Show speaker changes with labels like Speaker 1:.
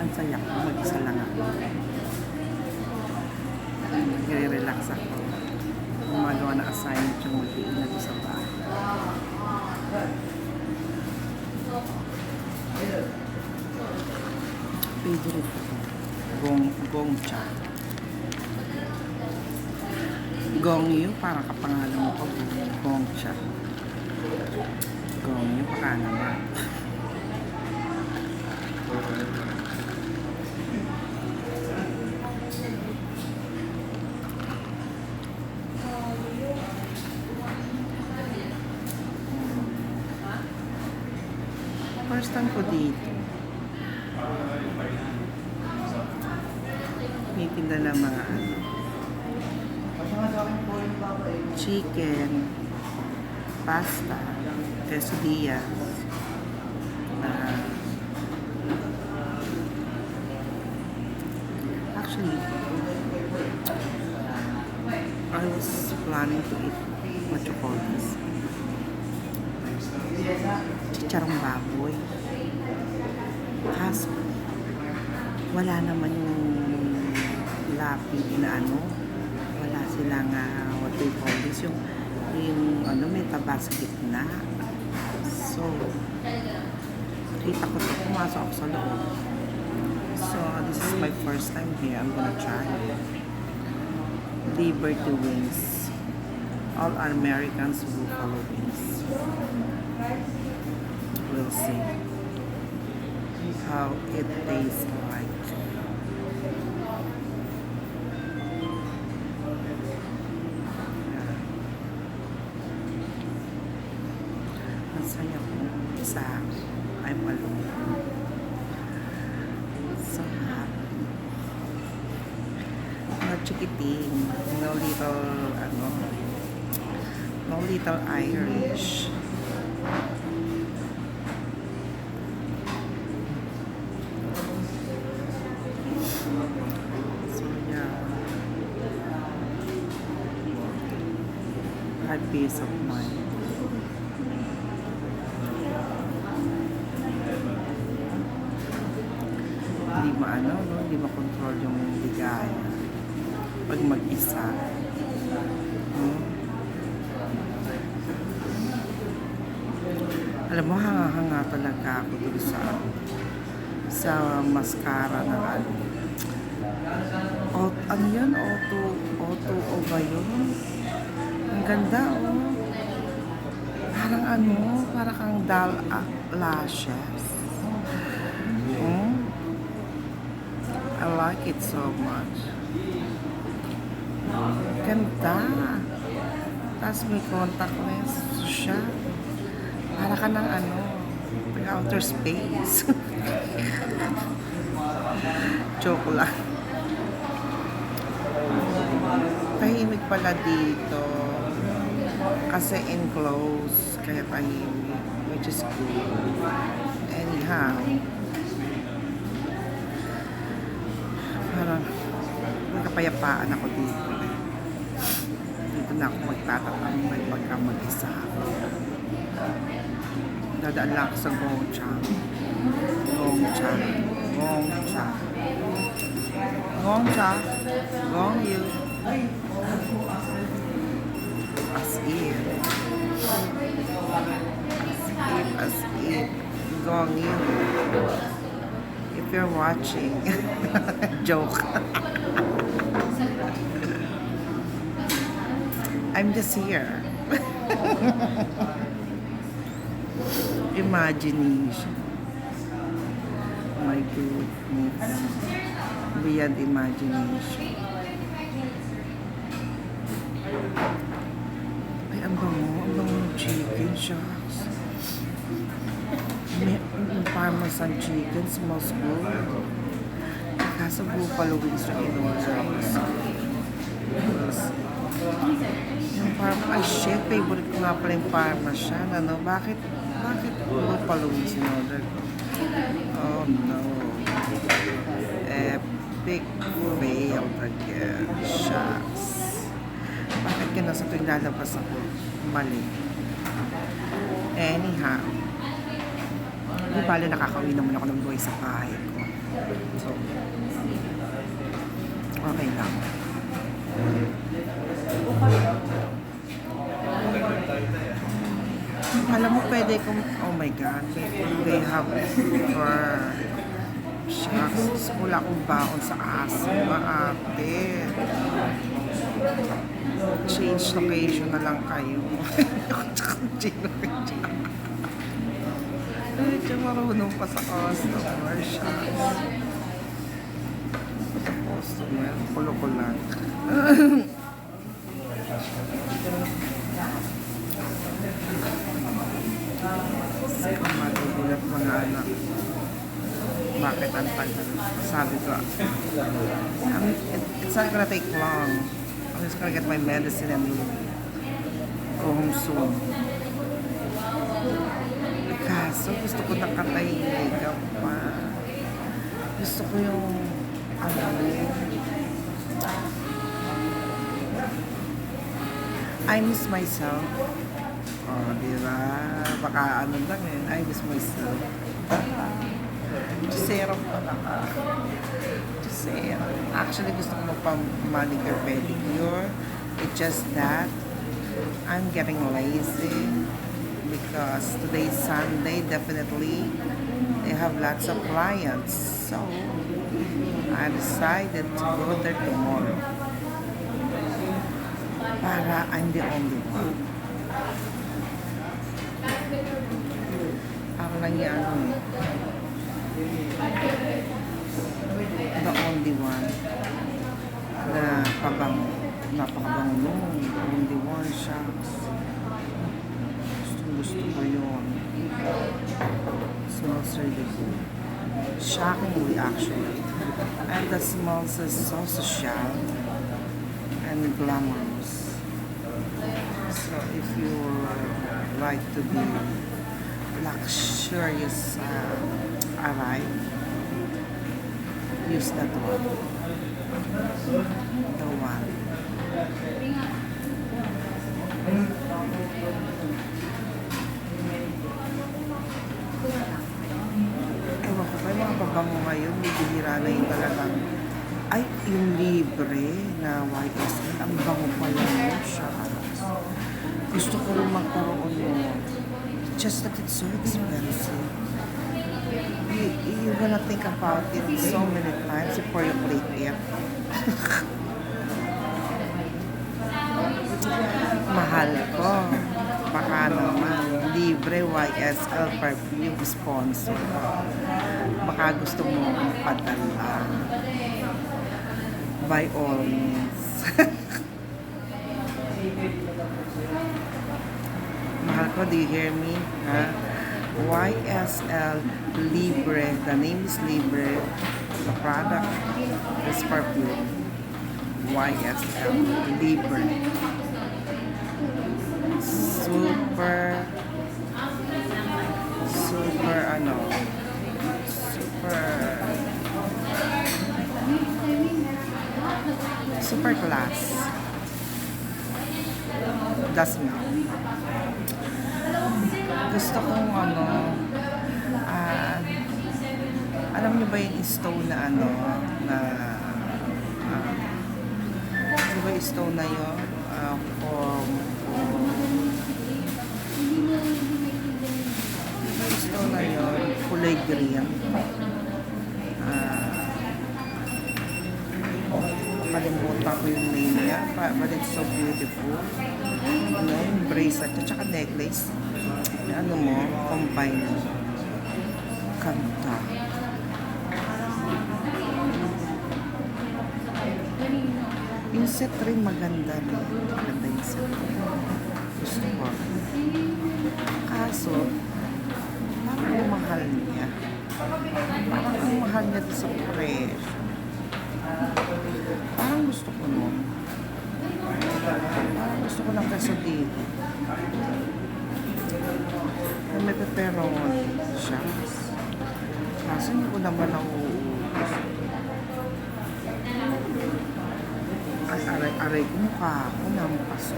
Speaker 1: Ang saya ko, mag-isa lang ako. Nagre-relax ako. Gumagawa ng assignment yung mag-iina doon sa bahay. Favorite ko. Gongcha. Gongyu, parang kapangalan mo ko. Gongcha. Gongyu, baka naman. First time ko dito. May tinda ng mga chicken, pasta, quesadillas, actually, I was planning to eat what you call this. Chicharong baboy. Kaso, wala naman yung lapid na wala silang what do you call this, yung may taba sa gitna. So, kita ko ito, pumasok ako sa loob. So, this is my first time here. I'm gonna try Liberty Wings. All Americans buffalo wings. We'll see how it tastes like. Ang saya ko isa. I'm alone. So happy. No chikiting. No little Irish. So yeah. I had peace of mind. Hindi makontrol yung ligaya pag mag-isa. Alam mo, hanga-hanga talaga ako dun sa mascara ng ano yan? Auto o ba yun? Ang ganda, parang kang dull lashes. I like it so much. Ganda. Tapos may contact lens siya. Para ka ng outer space. Joke lang. Tahimik pala dito. Kasi enclosed. Kaya tahimik. Which is good. Anyhow. Parang may kapayapaan ako dito. Dito na ako magtatatambay pagka mag-isa ako. Dadaan lang ako sa Gongcha. Gongyu. As if. Gongyu. If you're watching. Joke. I'm just here. Imagination. My goodness. Beyond imagination. Ay, ang bango ng chicken shucks. May Parmesan chicken smells good. Kaso buffalo wings na in-order ako. Yung favorite ko nga pala yung Parmesan. Bakit buffalo wings in-order ko? Oh no. Epic fail again. Shucks. Bakit gano'n sa tuwing lalabas ako? Mali. Anyhow. Di bali nakakauwi naman ako ng buhay sa bahay ko. So, okay lang. Alam mo, pwede kung, oh my God, they have for shucks, wala akong baon sa aso, ate. Change location na lang kayo. Change location. Ay, siya marunong pa sa customer, shucks. Customer, kulo-kulan. Magugulat mga anak. Bakit ang tagal? Sabi ko, it's not gonna take long. I'm just gonna get my medicine and go home soon. Kaso gusto ko nakatahimik pa. Gusto ko yung I miss myself. Oh, diba? Baka ano lang eh. I miss myself. Serum pala ka. Serum. Actually, gusto ko magpa-manicure pedicure. It's just that I'm getting lazy because today's Sunday, definitely they have lots of clients. So, I decided to go there tomorrow. Para I'm the only one. Ako lang yan. The only one na pabango. Napakabango nun. The only one, shucks. Gusto ko yun. Smells really good. Shockingly, actually. And the smells is so social and glamorous. So if you like to be luxurious arrive, use that one. The one. Ewan ko pa, yung mga pabango ngayon, bibihira na yung talagang, ay, yung libre na YSL, ang bango pala yun siya. Gusto ko rin magkaroon yun. Just that it's so expensive. You're gonna think about it so many times before you click it. Mahal ko. Baka naman, libre YSL perfume sponsor. Baka gusto mo padala. By all means. Mahal ko, do you hear me? Ha? YSL Libre. The name is Libre. The product is perfume. YSL Libre. Super super class. Das na. Gusto kong alam niyo ba yung stone na ano ba yung stone na yun? Stone na yun, kulay green. Nakalimutan ko yung name niya, but it's so beautiful. Yung bracelet, at saka necklace. Ano mo, combine mo. Kanta. Yung set rin maganda rin. Maganda yung set rin. Gusto ko. Kaso, parang ang mahal niya. Parang ang mahal niya sa presyo. Parang gusto ko nun. Parang gusto ko lang kaso dito. May pepperoni siya. Kaso hindi ko naman nauubos. Ay, aray ko mukha ako ng paso.